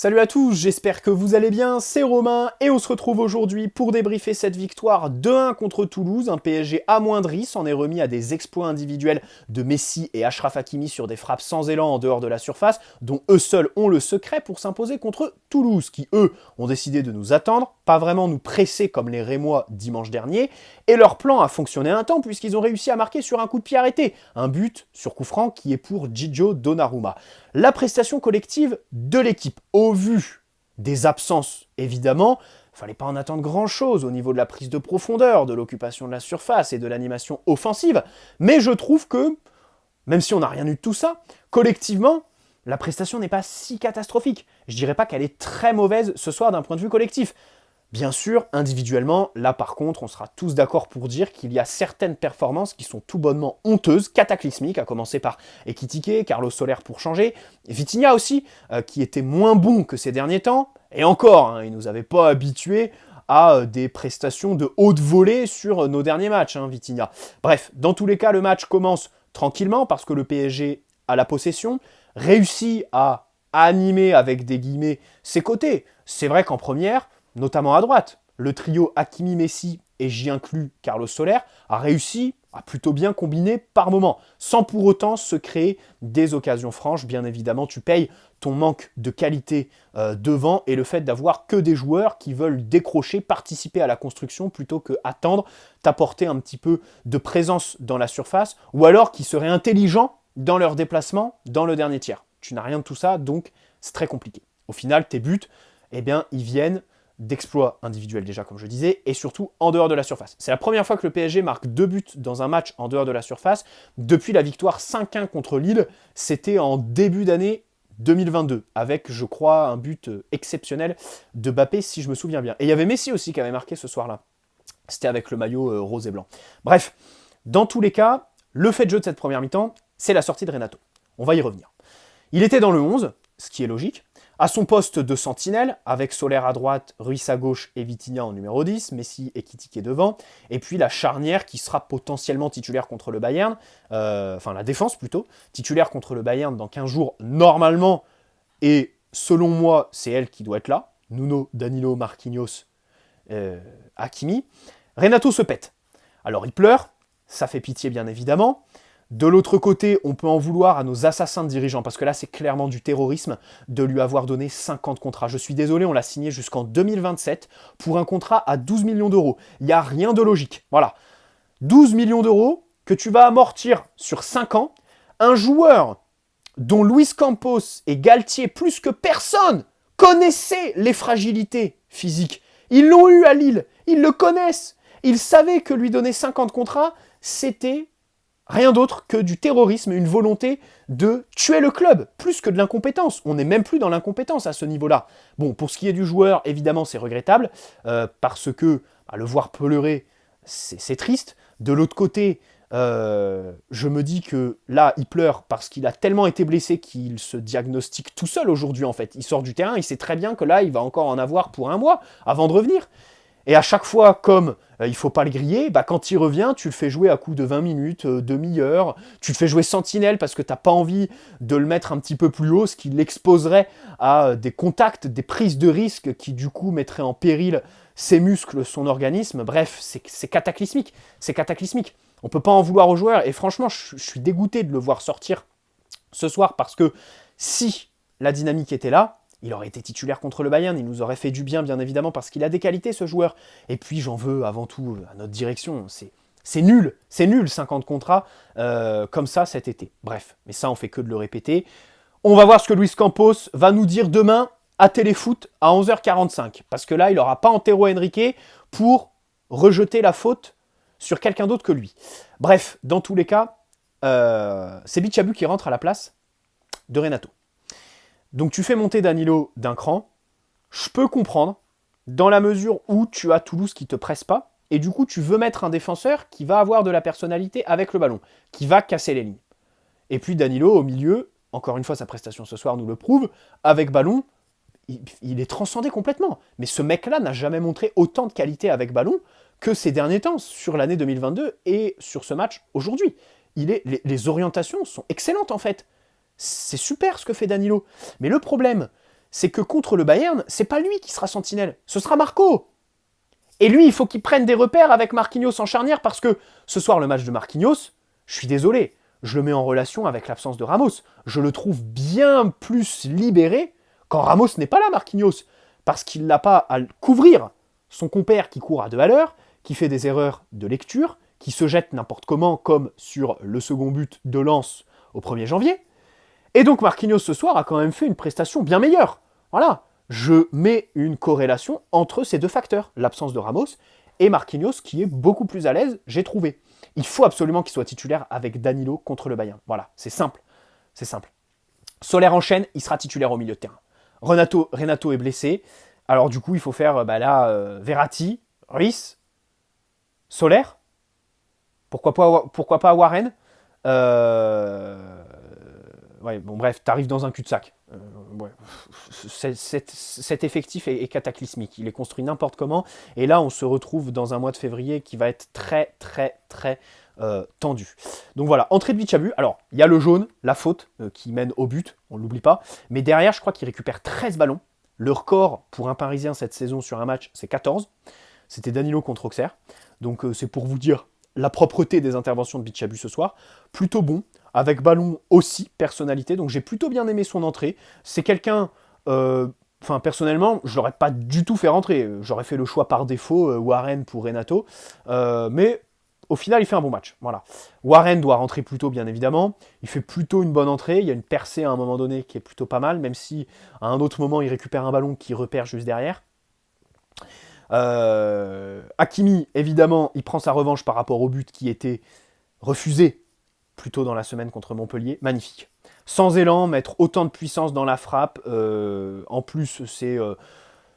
Salut à tous, j'espère que vous allez bien, c'est Romain et on se retrouve aujourd'hui pour débriefer cette victoire 2-1 contre Toulouse. Un PSG amoindri s'en est remis à des exploits individuels de Messi et Achraf Hakimi sur des frappes sans élan en dehors de la surface, dont eux seuls ont le secret pour s'imposer contre Toulouse, qui eux ont décidé de nous attendre, pas vraiment nous presser comme les Rémois dimanche dernier, et leur plan a fonctionné un temps puisqu'ils ont réussi à marquer sur un coup de pied arrêté, un but sur coup franc qui est pour Gigio Donnarumma. La prestation collective de l'équipe, au vu des absences évidemment, il ne fallait pas en attendre grand-chose au niveau de la prise de profondeur, de l'occupation de la surface et de l'animation offensive, mais je trouve que, même si on n'a rien eu de tout ça, collectivement, la prestation n'est pas si catastrophique. Je dirais pas qu'elle est très mauvaise ce soir d'un point de vue collectif. Bien sûr, individuellement, là par contre, on sera tous d'accord pour dire qu'il y a certaines performances qui sont tout bonnement honteuses, cataclysmiques, à commencer par Ekitike, Carlos Soler pour changer, et Vitinha aussi, qui était moins bon que ces derniers temps, et encore, hein, il ne nous avait pas habitués à des prestations de haute volée sur nos derniers matchs, hein, Vitinha. Bref, dans tous les cas, le match commence tranquillement, parce que le PSG a la possession, réussit à animer, avec des guillemets, ses côtés. C'est vrai qu'en première, notamment à droite, le trio Hakimi-Messi, et j'y inclus Carlos Soler, a réussi à plutôt bien combiner par moment, sans pour autant se créer des occasions franches. Bien évidemment, tu payes ton manque de qualité devant et le fait d'avoir que des joueurs qui veulent décrocher, participer à la construction plutôt que attendre, t'apporter un petit peu de présence dans la surface, ou alors qui seraient intelligents dans leur déplacement dans le dernier tiers. Tu n'as rien de tout ça, donc c'est très compliqué. Au final, tes buts, eh bien, ils viennent d'exploits individuels déjà, comme je disais, et surtout en dehors de la surface. C'est la première fois que le PSG marque 2 buts dans un match en dehors de la surface depuis la victoire 5-1 contre Lille. C'était en début d'année 2022, avec, je crois, un but exceptionnel de Mbappé, si je me souviens bien. Et il y avait Messi aussi qui avait marqué ce soir-là. C'était avec le maillot rose et blanc. Bref, dans tous les cas, le fait de jeu de cette première mi-temps, c'est la sortie de Renato. On va y revenir. Il était dans le 11, ce qui est logique, à son poste de sentinelle, avec Soler à droite, Ruiz à gauche et Vitinha en numéro 10, Messi et Ekitike devant, et puis la charnière qui sera potentiellement titulaire contre le Bayern, enfin la défense plutôt, titulaire contre le Bayern dans 15 jours normalement, et selon moi, c'est elle qui doit être là, Nuno, Danilo, Marquinhos, Hakimi. Renato se pète. Alors il pleure, ça fait pitié bien évidemment. De l'autre côté, on peut en vouloir à nos assassins de dirigeants, parce que là, c'est clairement du terrorisme de lui avoir donné 50 contrats. Je suis désolé, on l'a signé jusqu'en 2027 pour un contrat à 12 millions d'euros. Il n'y a rien de logique. Voilà. 12 millions d'euros que tu vas amortir sur 5 ans. Un joueur dont Luis Campos et Galtier, plus que personne, connaissaient les fragilités physiques. Ils l'ont eu à Lille. Ils le connaissent. Ils savaient que lui donner 50 contrats, c'était rien d'autre que du terrorisme, une volonté de tuer le club, plus que de l'incompétence. On n'est même plus dans l'incompétence à ce niveau-là. Bon, pour ce qui est du joueur, évidemment, c'est regrettable, parce que le voir pleurer, c'est triste. De l'autre côté, je me dis que là, il pleure parce qu'il a tellement été blessé qu'il se diagnostique tout seul aujourd'hui, en fait. Il sort du terrain, il sait très bien que là, il va encore en avoir pour un mois avant de revenir. Et à chaque fois, comme il ne faut pas le griller, quand il revient, tu le fais jouer à coup de 20 minutes, demi-heure, tu le fais jouer sentinelle parce que tu n'as pas envie de le mettre un petit peu plus haut, ce qui l'exposerait à des contacts, des prises de risques qui du coup mettraient en péril ses muscles, son organisme. Bref, c'est cataclysmique, c'est cataclysmique. On ne peut pas en vouloir aux joueurs, et franchement, je suis dégoûté de le voir sortir ce soir, parce que si la dynamique était là, il aurait été titulaire contre le Bayern, il nous aurait fait du bien évidemment, parce qu'il a des qualités ce joueur. Et puis j'en veux avant tout à notre direction, c'est nul 50 contrats comme ça cet été. Bref, mais ça on fait que de le répéter. On va voir ce que Luis Campos va nous dire demain à Téléfoot à 11h45, parce que là il n'aura pas Antero Henrique pour rejeter la faute sur quelqu'un d'autre que lui. Bref, dans tous les cas, c'est Bichabou qui rentre à la place de Renato. Donc tu fais monter Danilo d'un cran, je peux comprendre, dans la mesure où tu as Toulouse qui ne te presse pas, et du coup tu veux mettre un défenseur qui va avoir de la personnalité avec le ballon, qui va casser les lignes. Et puis Danilo au milieu, encore une fois sa prestation ce soir nous le prouve, avec ballon, il est transcendé complètement. Mais ce mec-là n'a jamais montré autant de qualité avec ballon que ces derniers temps, sur l'année 2022 et sur ce match aujourd'hui. Les orientations sont excellentes en fait. C'est super ce que fait Danilo. Mais le problème, c'est que contre le Bayern, c'est pas lui qui sera sentinelle, ce sera Marco. Et lui, il faut qu'il prenne des repères avec Marquinhos en charnière parce que ce soir, le match de Marquinhos, je suis désolé, je le mets en relation avec l'absence de Ramos. Je le trouve bien plus libéré quand Ramos n'est pas là, Marquinhos, parce qu'il n'a pas à couvrir son compère qui court à 2 à l'heure, qui fait des erreurs de lecture, qui se jette n'importe comment, comme sur le second but de Lens au 1er janvier. Et donc Marquinhos ce soir a quand même fait une prestation bien meilleure. Voilà, je mets une corrélation entre ces deux facteurs, l'absence de Ramos et Marquinhos qui est beaucoup plus à l'aise, j'ai trouvé. Il faut absolument qu'il soit titulaire avec Danilo contre le Bayern. Voilà, c'est simple. C'est simple. Soler enchaîne, il sera titulaire au milieu de terrain. Renato est blessé. Alors du coup, il faut faire Verratti, Ruiz, Soler. Pourquoi pas Warren. Ouais, bon bref, t'arrives dans un cul-de-sac. Ouais. Cet effectif est cataclysmique. Il est construit n'importe comment. Et là, on se retrouve dans un mois de février qui va être très, très, très tendu. Donc voilà, entrée de Bichabou. Alors, il y a le jaune, la faute, qui mène au but, on ne l'oublie pas. Mais derrière, je crois qu'il récupère 13 ballons. Le record pour un Parisien cette saison sur un match, c'est 14. C'était Danilo contre Auxerre. Donc c'est pour vous dire la propreté des interventions de Bichabou ce soir. Plutôt bon, avec ballon aussi, personnalité. Donc j'ai plutôt bien aimé son entrée. C'est quelqu'un... personnellement, je l'aurais pas du tout fait rentrer. J'aurais fait le choix par défaut, Warren pour Renato. Mais au final, il fait un bon match. Voilà. Warren doit rentrer plus tôt, bien évidemment. Il fait plutôt une bonne entrée. Il y a une percée à un moment donné qui est plutôt pas mal, même si à un autre moment, il récupère un ballon qu'il repère juste derrière. Hakimi, évidemment, il prend sa revanche par rapport au but qui était refusé plus tôt dans la semaine contre Montpellier. Magnifique. Sans élan, mettre autant de puissance dans la frappe. En plus, c'est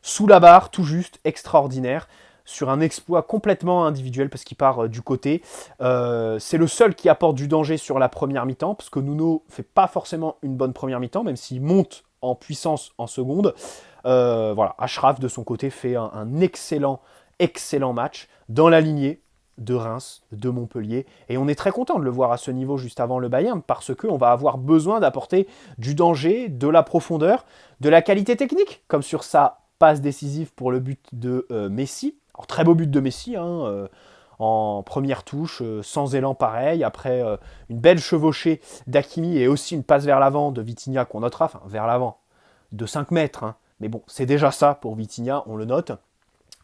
sous la barre, tout juste, extraordinaire. Sur un exploit complètement individuel parce qu'il part du côté. C'est le seul qui apporte du danger sur la première mi-temps parce que Nuno fait pas forcément une bonne première mi-temps, même s'il monte en puissance en seconde. Voilà, Achraf de son côté fait un excellent match dans la lignée de Reims, de Montpellier, et on est très content de le voir à ce niveau juste avant le Bayern parce qu'on va avoir besoin d'apporter du danger, de la profondeur, de la qualité technique, comme sur sa passe décisive pour le but de Messi. Alors, très beau but de Messi, en première touche, sans élan pareil, après une belle chevauchée d'Hakimi et aussi une passe vers l'avant de Vitinha qu'on notera, enfin vers l'avant, de 5 mètres, mais bon, c'est déjà ça pour Vitinha, on le note.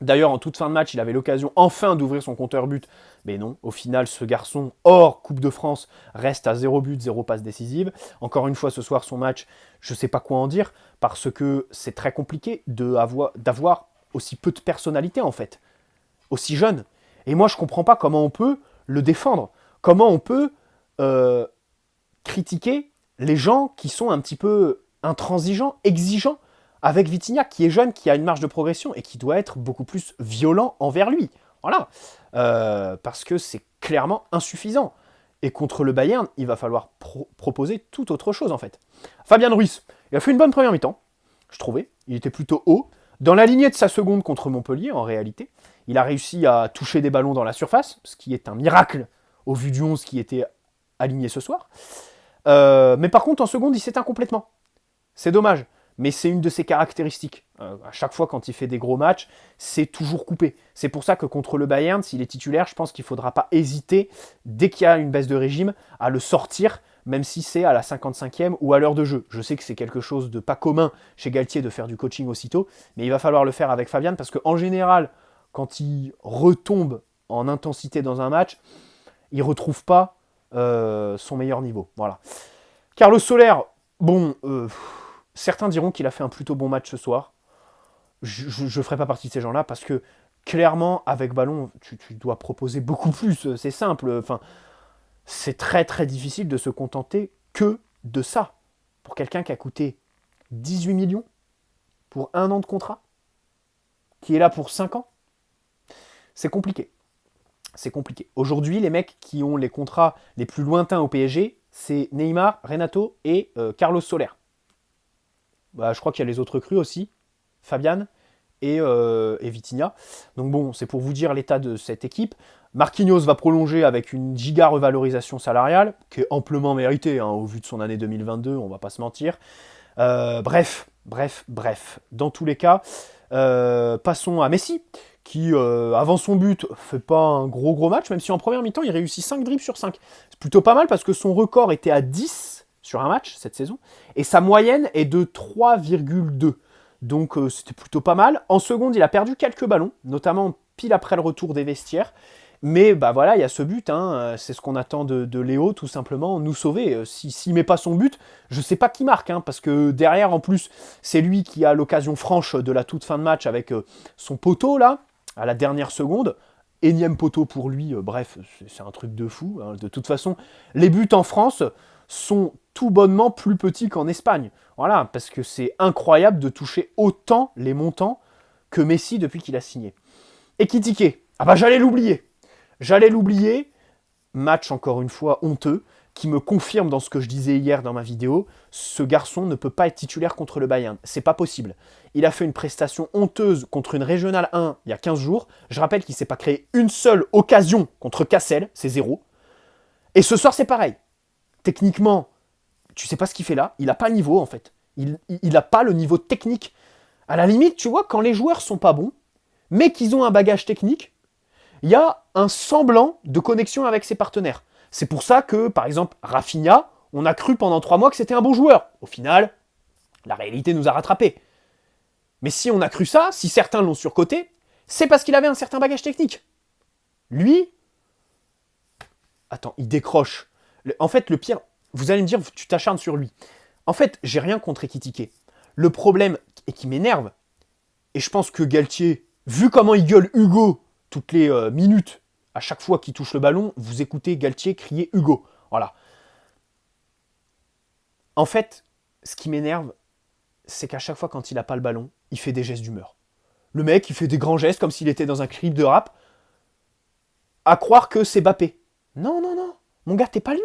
D'ailleurs, en toute fin de match, il avait l'occasion enfin d'ouvrir son compteur but. Mais non, au final, ce garçon, hors Coupe de France, reste à 0 but, 0 passe décisive. Encore une fois, ce soir, son match, je ne sais pas quoi en dire, parce que c'est très compliqué d'avoir aussi peu de personnalité, en fait. Aussi jeune. Et moi, je ne comprends pas comment on peut le défendre. Comment on peut critiquer les gens qui sont un petit peu intransigeants, exigeants, avec Vitinha, qui est jeune, qui a une marge de progression et qui doit être beaucoup plus violent envers lui. Voilà. Parce que c'est clairement insuffisant. Et contre le Bayern, il va falloir proposer tout autre chose, en fait. Fabian Ruiz, il a fait une bonne première mi-temps, je trouvais. Il était plutôt haut. Dans la lignée de sa seconde contre Montpellier, en réalité, il a réussi à toucher des ballons dans la surface, ce qui est un miracle au vu du 11 qui était aligné ce soir. Mais par contre, en seconde, il s'éteint complètement. C'est dommage. Mais c'est une de ses caractéristiques. À chaque fois, quand il fait des gros matchs, c'est toujours coupé. C'est pour ça que contre le Bayern, s'il est titulaire, je pense qu'il ne faudra pas hésiter, dès qu'il y a une baisse de régime, à le sortir, même si c'est à la 55e ou à l'heure de jeu. Je sais que c'est quelque chose de pas commun chez Galtier de faire du coaching aussitôt, mais il va falloir le faire avec Fabian, parce qu'en général, quand il retombe en intensité dans un match, il ne retrouve pas son meilleur niveau. Voilà. Carlos Soler, bon... certains diront qu'il a fait un plutôt bon match ce soir. Je ne ferai pas partie de ces gens-là parce que clairement, avec ballon, tu dois proposer beaucoup plus. C'est simple. Enfin, c'est très très difficile de se contenter que de ça. Pour quelqu'un qui a coûté 18 millions pour 1 an de contrat, qui est là pour 5 ans, c'est compliqué. C'est compliqué. Aujourd'hui, les mecs qui ont les contrats les plus lointains au PSG, c'est Neymar, Renato et Carlos Soler. Bah, je crois qu'il y a les autres recrues aussi, Fabian et Vitinha. Donc bon, c'est pour vous dire l'état de cette équipe. Marquinhos va prolonger avec une giga revalorisation salariale, qui est amplement méritée, au vu de son année 2022, on va pas se mentir. Bref, Bref. Dans tous les cas, passons à Messi, qui, avant son but, fait pas un gros match, même si en première mi-temps, il réussit 5 dribbles sur 5. C'est plutôt pas mal parce que son record était à 10 sur un match cette saison, et sa moyenne est de 3,2. Donc c'était plutôt pas mal. En seconde, il a perdu quelques ballons, notamment pile après le retour des vestiaires. Mais bah voilà, il y a ce but, hein, c'est ce qu'on attend de Léo, tout simplement, nous sauver. S'il met pas son but, je sais pas qui marque, hein, parce que derrière, en plus, c'est lui qui a l'occasion franche de la toute fin de match avec son poteau, là, à la dernière seconde. Énième poteau pour lui, bref, c'est un truc de fou. Hein. De toute façon, les buts en France sont tout bonnement plus petits qu'en Espagne. Voilà, parce que c'est incroyable de toucher autant les montants que Messi depuis qu'il a signé. Et Ekitike, ah bah j'allais l'oublier, match encore une fois honteux, qui me confirme dans ce que je disais hier dans ma vidéo, ce garçon ne peut pas être titulaire contre le Bayern, c'est pas possible. Il a fait une prestation honteuse contre une Régionale 1 il y a 15 jours, je rappelle qu'il ne s'est pas créé une seule occasion contre Cassel, c'est 0. Et ce soir c'est pareil, techniquement, tu sais pas ce qu'il fait là, il n'a pas le niveau en fait, il n'a pas le niveau technique. À la limite, tu vois, quand les joueurs sont pas bons, mais qu'ils ont un bagage technique, il y a un semblant de connexion avec ses partenaires. C'est pour ça que, par exemple, Rafinha, on a cru pendant 3 mois que c'était un bon joueur. Au final, la réalité nous a rattrapés. Mais si on a cru ça, si certains l'ont surcoté, c'est parce qu'il avait un certain bagage technique. Lui, attends, il décroche. En fait, le pire, vous allez me dire, tu t'acharnes sur lui. En fait, j'ai rien contre Ekitike. Le problème, et qui m'énerve, et je pense que Galtier, vu comment il gueule Hugo toutes les minutes, à chaque fois qu'il touche le ballon, vous écoutez Galtier crier Hugo. Voilà. En fait, ce qui m'énerve, c'est qu'à chaque fois quand il n'a pas le ballon, il fait des gestes d'humeur. Le mec, il fait des grands gestes comme s'il était dans un clip de rap, à croire que c'est Mbappé. Non. Mon gars, t'es pas lui.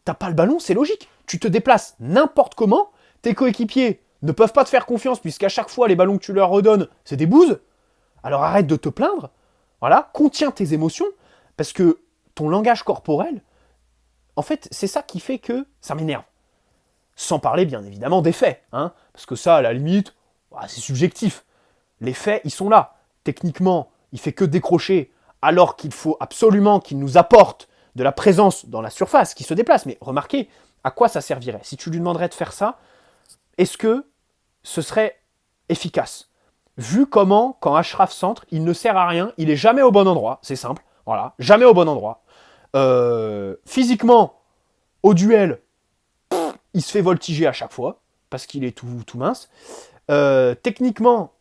T'as pas le ballon, c'est logique. Tu te déplaces n'importe comment, tes coéquipiers ne peuvent pas te faire confiance puisqu'à chaque fois, les ballons que tu leur redonnes, c'est des bouses. Alors arrête de te plaindre. Voilà, contiens tes émotions, parce que ton langage corporel, en fait, c'est ça qui fait que ça m'énerve. Sans parler, bien évidemment, des faits, hein, parce que ça, à la limite, c'est subjectif. Les faits, ils sont là. Techniquement, il fait que décrocher, alors qu'il faut absolument qu'il nous apporte de la présence dans la surface, qui se déplace. Mais remarquez, à quoi ça servirait? Si tu lui demanderais de faire ça, est-ce que ce serait efficace? Vu comment, quand Achraf centre, il ne sert à rien, il est jamais au bon endroit, c'est simple, voilà, jamais au bon endroit. Physiquement, au duel, il se fait voltiger à chaque fois, parce qu'il est tout mince. Techniquement,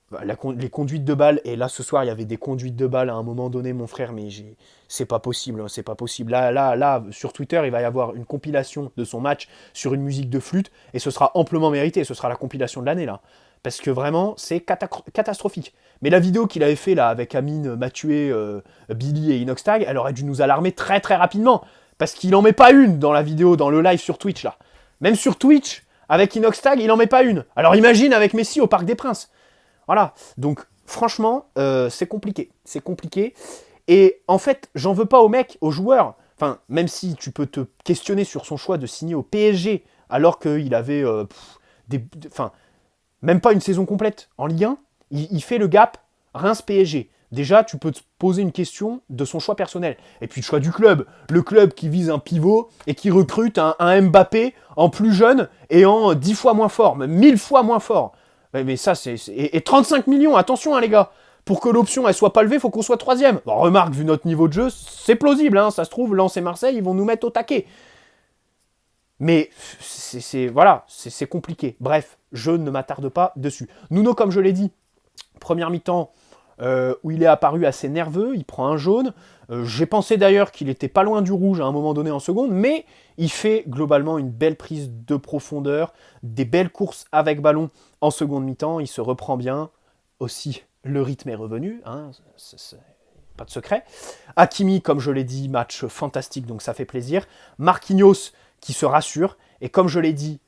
les conduites de balles, et là ce soir il y avait des conduites de balles à un moment donné, mon frère, mais c'est pas possible, c'est pas possible. Là, sur Twitter, il va y avoir une compilation de son match sur une musique de flûte, et ce sera amplement mérité, ce sera la compilation de l'année là. Parce que vraiment, c'est catastrophique. Mais la vidéo qu'il avait fait là avec Amine, Mathieu, Billy et Inoxtag, elle aurait dû nous alarmer très rapidement. Parce qu'il n'en met pas une dans la vidéo, dans le live sur Twitch là. Même sur Twitch, avec Inoxtag, il n'en met pas une. Alors imagine avec Messi au Parc des Princes. Voilà. Donc franchement, c'est compliqué. C'est compliqué. Et en fait, j'en veux pas aux mecs, aux joueurs. Enfin, même si tu peux te questionner sur son choix de signer au PSG, alors qu'il avait même pas une saison complète en Ligue 1, il fait le gap Reims-PSG. Déjà, tu peux te poser une question de son choix personnel. Et puis le choix du club. Le club qui vise un pivot et qui recrute un Mbappé en plus jeune et en 10 fois moins fort, même 1000 fois moins fort. Mais ça, et 35 millions, attention hein, les gars. Pour que l'option elle soit pas levée, il faut qu'on soit troisième. Bon, remarque, vu notre niveau de jeu, c'est plausible. Hein, ça se trouve, Lens et Marseille, ils vont nous mettre au taquet. Mais c'est compliqué. Bref, je ne m'attarde pas dessus. Nuno, comme je l'ai dit, première mi-temps où il est apparu assez nerveux, il prend un jaune. J'ai pensé d'ailleurs qu'il était pas loin du rouge à un moment donné en seconde, mais il fait globalement une belle prise de profondeur, des belles courses avec ballon en seconde mi-temps, il se reprend bien. Aussi, le rythme est revenu, hein, c'est pas de secret. Hakimi, comme je l'ai dit, match fantastique, donc ça fait plaisir. Marquinhos, qui se rassure. Et comme je l'ai dit,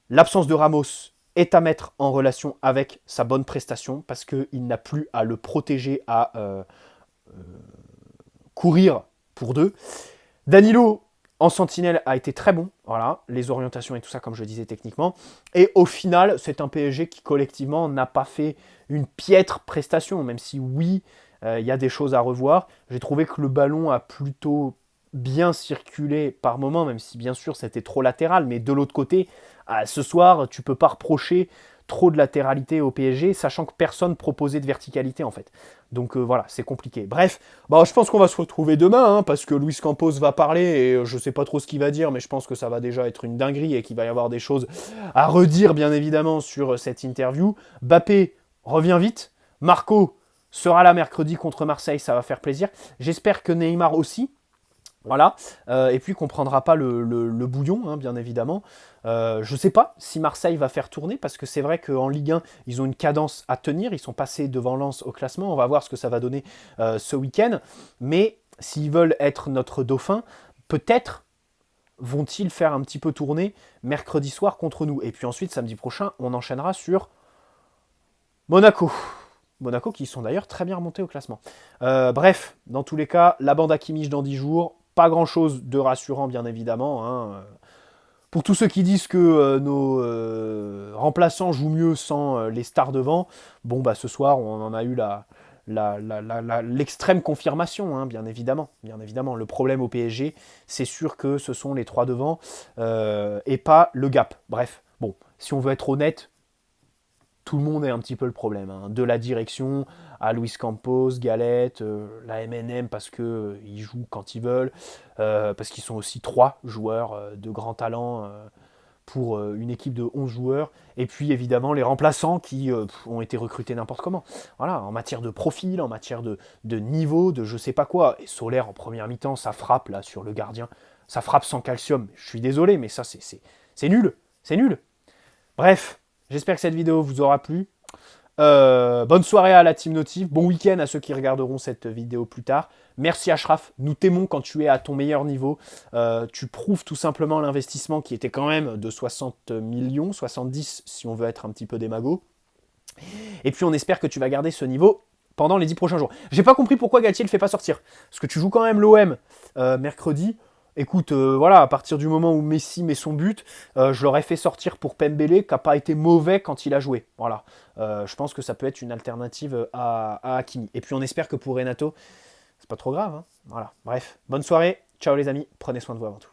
l'absence de Ramos est à mettre en relation avec sa bonne prestation parce qu'il n'a plus à le protéger, à courir pour deux. Danilo, en sentinelle a été très bon, voilà, les orientations et tout ça, comme je disais techniquement. Et au final, c'est un PSG qui collectivement n'a pas fait une piètre prestation, même si oui, il y a des choses à revoir. J'ai trouvé que le ballon a plutôt bien circulé par moment, même si bien sûr c'était trop latéral, mais de l'autre côté, ce soir, tu peux pas reprocher trop de latéralité au PSG, sachant que personne proposait de verticalité en fait. Donc voilà, c'est compliqué. Bref, bah, je pense qu'on va se retrouver demain, hein, parce que Luis Campos va parler, et je sais pas trop ce qu'il va dire, mais je pense que ça va déjà être une dinguerie, et qu'il va y avoir des choses à redire, bien évidemment, sur cette interview. Bappé revient vite, Marco sera là mercredi contre Marseille, ça va faire plaisir. J'espère que Neymar aussi, voilà, et puis qu'on ne prendra pas le bouillon, hein, bien évidemment. Je ne sais pas si Marseille va faire tourner, parce que c'est vrai qu'en Ligue 1, ils ont une cadence à tenir, ils sont passés devant Lens au classement, on va voir ce que ça va donner ce week-end, mais s'ils veulent être notre dauphin, peut-être vont-ils faire un petit peu tourner mercredi soir contre nous. Et puis ensuite, samedi prochain, on enchaînera sur Monaco. Monaco qui sont d'ailleurs très bien remontés au classement. Bref, dans tous les cas, la bande à Kimmich dans 10 jours, pas grand chose de rassurant bien évidemment. Hein. Pour tous ceux qui disent que nos remplaçants jouent mieux sans les stars devant, bon bah ce soir on en a eu l'extrême confirmation, hein, bien évidemment. Bien évidemment, le problème au PSG, c'est sûr que ce sont les trois devant et pas le gap. Bref, bon, si on veut être honnête, tout le monde est un petit peu le problème. Hein. De la direction à Luis Campos, Galette, la MNM parce qu'ils jouent quand ils veulent, parce qu'ils sont aussi trois joueurs de grand talent pour une équipe de 11 joueurs. Et puis évidemment les remplaçants qui ont été recrutés n'importe comment. Voilà, en matière de profil, en matière de niveau, de je sais pas quoi. Et Solaire en première mi-temps, ça frappe là sur le gardien. Ça frappe sans calcium. Je suis désolé, mais ça c'est nul. C'est nul. Bref, j'espère que cette vidéo vous aura plu. Bonne soirée à la Team Notif, bon week-end à ceux qui regarderont cette vidéo plus tard. Merci Ashraf, nous t'aimons quand tu es à ton meilleur niveau. Tu prouves tout simplement l'investissement qui était quand même de 60 millions, 70 si on veut être un petit peu démago. Et puis on espère que tu vas garder ce niveau pendant les 10 prochains jours. J'ai pas compris pourquoi Galtier le fait pas sortir. Parce que tu joues quand même l'OM mercredi. Écoute, voilà, à partir du moment où Messi met son but, je l'aurais fait sortir pour Pembele, qui n'a pas été mauvais quand il a joué. Voilà. Je pense que ça peut être une alternative à Hakimi. Et puis on espère que pour Renato, c'est pas trop grave. Hein. Voilà. Bref, bonne soirée. Ciao les amis. Prenez soin de vous avant tout.